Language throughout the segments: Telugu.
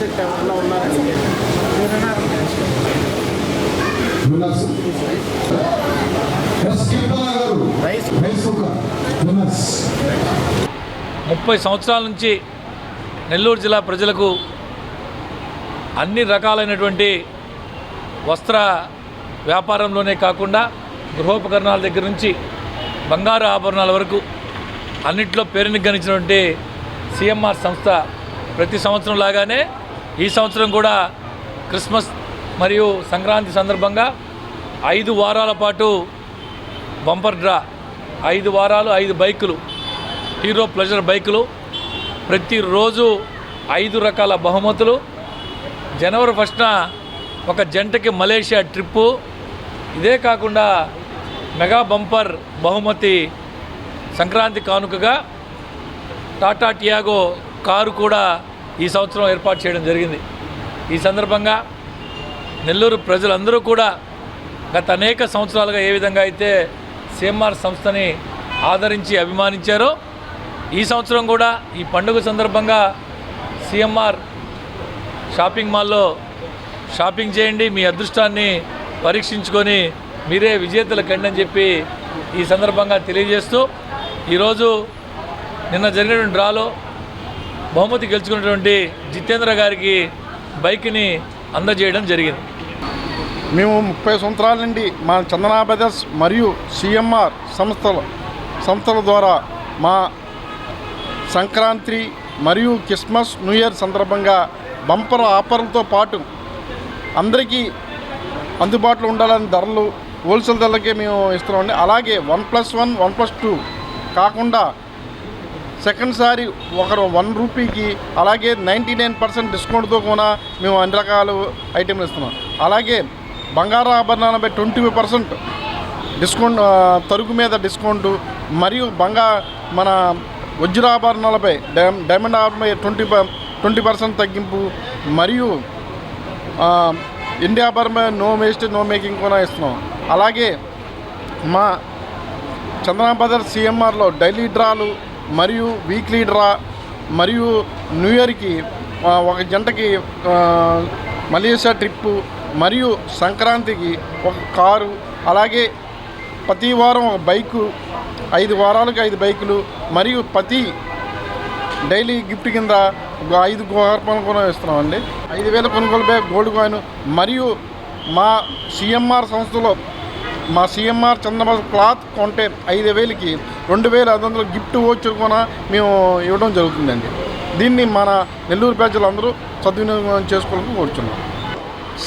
సెట్ ఎవరైనా ఉన్నారండి? ముప్పై సంవత్సరాల నుంచి నెల్లూరు జిల్లా ప్రజలకు అన్ని రకాలైనటువంటి వస్త్ర వ్యాపారంలోనే కాకుండా గృహోపకరణాల దగ్గర నుంచి బంగారు ఆభరణాల వరకు అన్నింటిలో పేరునిగ్గనిచ్చినటువంటి సిఎంఆర్ సంస్థ ప్రతి సంవత్సరం లాగానే ఈ సంవత్సరం కూడా క్రిస్మస్ మరియు సంక్రాంతి సందర్భంగా 5 వారాల పాటు బంపర్ డ్రా 5 వారాలు 5 బైకులు హీరో ప్లెజర్ బైకులు ప్రతిరోజు 5 రకాల బహుమతులు జనవరి 1న ఒక జంటకి మలేషియా ట్రిప్పు ఇదే కాకుండా మెగా బంపర్ బహుమతి సంక్రాంతి కానుకగా టాటా టియాగో కారు కూడా ఈ సంవత్సరం ఏర్పాటు చేయడం జరిగింది. ఈ సందర్భంగా నెల్లూరు ప్రజలందరూ కూడా గత అనేక సంవత్సరాలుగా ఏ విధంగా అయితే సిఎంఆర్ సంస్థని ఆదరించి అభిమానించారో ఈ సంవత్సరం కూడా ఈ పండుగ సందర్భంగా సిఎంఆర్ షాపింగ్ మాల్లో షాపింగ్ చేయండి, మీ అదృష్టాన్ని పరీక్షించుకొని మీరే విజేతలు కండి అని చెప్పి ఈ సందర్భంగా తెలియజేస్తూ ఈరోజు నిన్న జరిగినటువంటి డ్రాలో బహుమతి గెలుచుకున్నటువంటి జితేంద్ర గారికి బైక్ని అందజేయడం జరిగింది. మేము 30 సంవత్సరాల నుండి మా చందనా బ్రదర్స్ మరియు సిఎంఆర్ సంస్థల ద్వారా మా సంక్రాంతి మరియు క్రిస్మస్ న్యూ ఇయర్ సందర్భంగా బంపర్ ఆఫర్లతో పాటు అందరికీ అందుబాటులో ఉండాలని ధరలు హోల్సేల్ ధరలకే మేము ఇస్తున్నామండి. అలాగే 1+1 1+2 కాకుండా సెకండ్ సారి ఒకరు 1 రూపీకి అలాగే 99% డిస్కౌంట్తో కూడా మేము అన్ని రకాల ఐటెంలు ఇస్తున్నాం. అలాగే బంగారు ఆభరణాలపై 20% డిస్కౌంట్ తరుగు మీద డిస్కౌంట్ మరియు మన వజ్రాభరణాలపై డైమండ్ ఆభరణపై 20% తగ్గింపు మరియు ఇండియా ఆభరణపై నో వేస్టేజ్ నో మేకింగ్ కూడా ఇస్తున్నాం. అలాగే మా చందనా బ్రదర్స్ సిఎంఆర్లో డైలీ డ్రాలు మరియు వీక్లీ డ్రా మరియు న్యూ ఇయర్కి ఒక జంటకి మలేషియా ట్రిప్పు మరియు సంక్రాంతికి ఒక కారు అలాగే ప్రతి వారం ఒక బైకు 5 వారాలకు 5 బైకులు మరియు ప్రతి డైలీ గిఫ్ట్ కింద 5 గోహర్పణలు కూడా ఇస్తున్నామండి. 5,000 కొనుగోలుపై గోల్డ్ కాయిన్ మరియు మా సిఎంఆర్ సంస్థలో మా సిఎంఆర్ చందన క్లాత్ కొంటే 5,000కి 2,500 గిఫ్ట్ వోచర్ కూడా మేము ఇవ్వడం జరుగుతుందండి. దీన్ని మన నెల్లూరు ప్రజలందరూ సద్వినియోగం చేసుకోవాలని కోరుచున్నాం.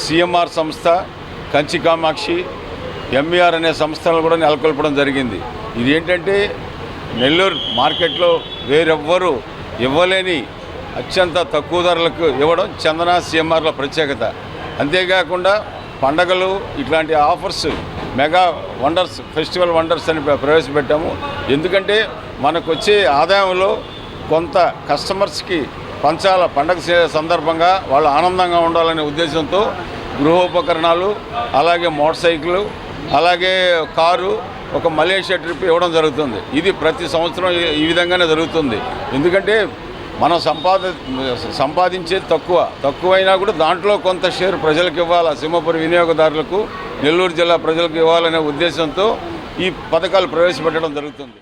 సిఎంఆర్ సంస్థ కంచి కామాక్షి ఎంఈఆర్ అనే సంస్థలను కూడా నెలకొల్పడం జరిగింది. ఇది ఏంటంటే నెల్లూరు మార్కెట్లో వేరెవ్వరూ ఇవ్వలేని అత్యంత తక్కువ ధరలకు ఇవ్వడం చందన సిఎంఆర్ల ప్రత్యేకత. అంతేకాకుండా పండగలు ఇట్లాంటి offers mega wonders festival wonders అని ప్రవేశపెట్టాము. ఎందుకంటే మనకు వచ్చే ఆదాయంలో కొంత కస్టమర్స్కి పంచాల పండగ సందర్భంగా వాళ్ళు ఆనందంగా ఉండాలనే ఉద్దేశంతో గృహోపకరణాలు అలాగే మోటార్ సైకిల్ అలాగే కారు ఒక మలేషియా ట్రిప్ ఇవ్వడం జరుగుతుంది. ఇది ప్రతి సంవత్సరం ఈ విధంగానే జరుగుతుంది. ఎందుకంటే మనం సంపాదించే తక్కువైనా కూడా దాంట్లో కొంత షేర్ ప్రజలకు ఇవ్వాలి, సింహపురి వినియోగదారులకు నెల్లూరు జిల్లా ప్రజలకు ఇవ్వాలనే ఉద్దేశంతో ఈ పథకాలు ప్రవేశపెట్టడం జరుగుతుంది.